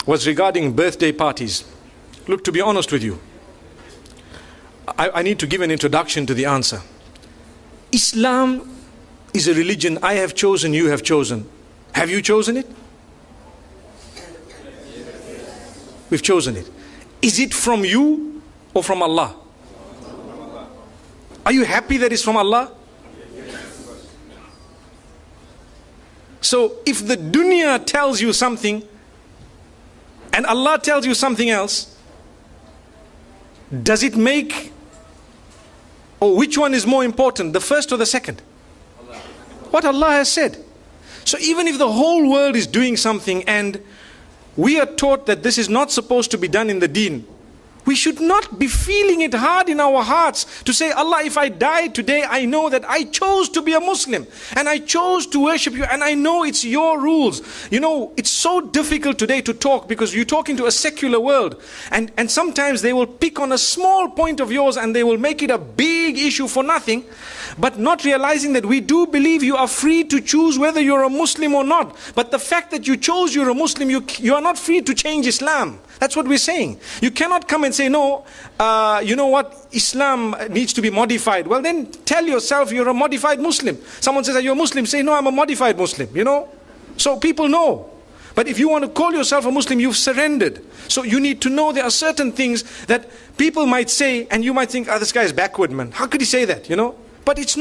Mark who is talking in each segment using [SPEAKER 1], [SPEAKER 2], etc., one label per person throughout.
[SPEAKER 1] was regarding birthday parties. Look, to be honest with you, I need to give an introduction to the answer. Islam is a religion I have chosen, you have chosen. Have you chosen it? We've chosen it. Is it from you or from Allah? Are you happy that it's from Allah? So if the dunya tells you something and Allah tells you something else, does it make, or which one is more important, the first or the second? What Allah has said. So even if the whole world is doing something and we are taught that this is not supposed to be done in the deen, we should not be feeling it hard in our hearts to say, Allah, if I die today, I know that I chose to be a Muslim and I chose to worship you and I know it's your rules. You know, it's so difficult today to talk because you're talking to a secular world, and sometimes they will pick on a small point of yours and they will make it a big issue for nothing, but not realizing that we do believe you are free to choose whether you're a Muslim or not. But the fact that you chose you're a Muslim, you are not free to change Islam. That's what we're saying. You cannot come and say, no, you know what, Islam needs to be modified. Well, then tell yourself you're a modified Muslim. Someone says, are you a Muslim? Say, no, I'm a modified Muslim, you know. So people know. But if you want to call yourself a Muslim, you've surrendered. So you need to know there are certain things that people might say, and you might think, oh, this guy is backward, man. How could he say that, you know? But it's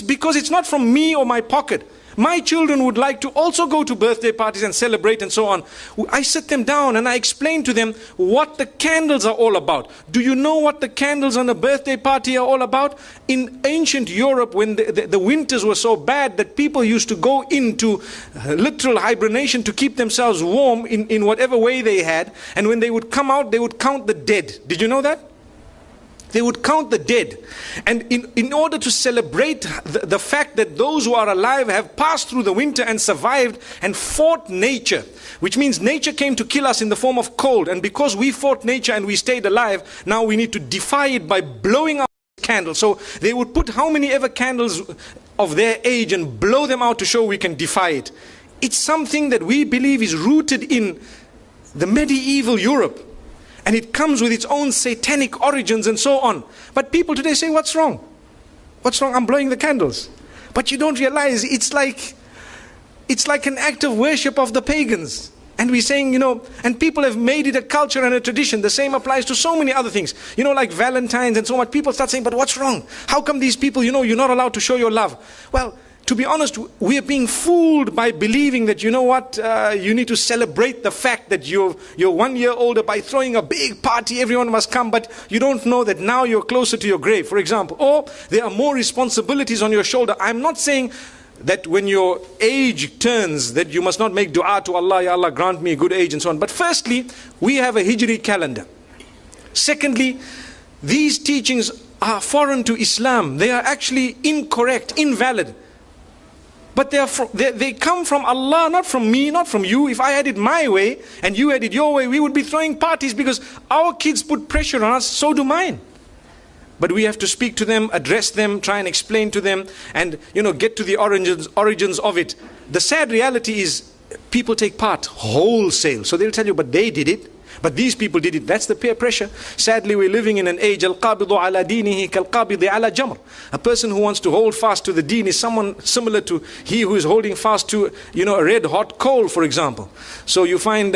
[SPEAKER 1] because it's not from me or my pocket. My children would like to also go to birthday parties and celebrate and so on. I sit them down and I explain to them what the candles are all about. Do you know what the candles on a birthday party are all about? In ancient Europe, when the winters were so bad that people used to go into literal hibernation to keep themselves warm in whatever way they had. And when they would come out, they would count the dead. Did you know that? They would count the dead. And in order to celebrate the fact that those who are alive have passed through the winter and survived and fought nature, which means nature came to kill us in the form of cold. And because we fought nature and we stayed alive, now we need to defy it by blowing out candles. So they would put how many ever candles of their age and blow them out to show we can defy it. It's something that we believe is rooted in the medieval Europe. And it comes with its own satanic origins and so on. But people today say, what's wrong? What's wrong? I'm blowing the candles. But you don't realize it's like an act of worship of the pagans. And we're saying, you know, and people have made it a culture and a tradition. The same applies to so many other things. You know, like Valentines and so on. People start saying, but what's wrong? How come these people, you know, you're not allowed to show your love? Well, to be honest, we are being fooled by believing that, you know what, you need to celebrate the fact that you're 1 year older by throwing a big party, everyone must come, but you don't know that now you're closer to your grave, for example. Or there are more responsibilities on your shoulder. I'm not saying that when your age turns that you must not make dua to Allah, Ya Allah grant me a good age and so on. But firstly, we have a Hijri calendar. Secondly, these teachings are foreign to Islam. They are actually incorrect, invalid. But they come from Allah, not from me, not from you. If I had it my way and you had it your way, we would be throwing parties because our kids put pressure on us, so do mine. But we have to speak to them, address them, try and explain to them, and, you know, get to the origins of it. The sad reality is people take part wholesale. So they'll tell you, but they did it. But these people did it. That's the peer pressure. Sadly, we're living in an age, al-qabidu ala dinihi kal-qabidi ala jamr. A person who wants to hold fast to the deen is someone similar to he who is holding fast to, you know, a red hot coal, for example. So you find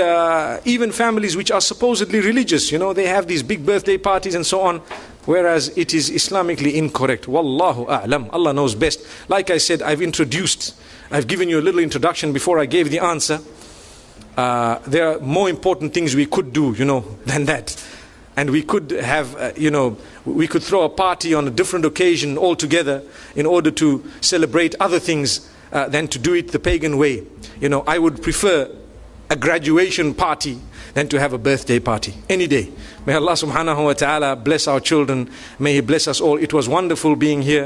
[SPEAKER 1] even families which are supposedly religious, you know, they have these big birthday parties and so on, whereas it is Islamically incorrect. Wallahu a'lam. Allah knows best. Like I said, I've given you a little introduction before I gave the answer. There are more important things we could do, you know, than that. And we could have, you know, we could throw a party on a different occasion altogether in order to celebrate other things than to do it the pagan way. You know, I would prefer a graduation party than to have a birthday party any day. May Allah subhanahu wa ta'ala bless our children. May He bless us all. It was wonderful being here.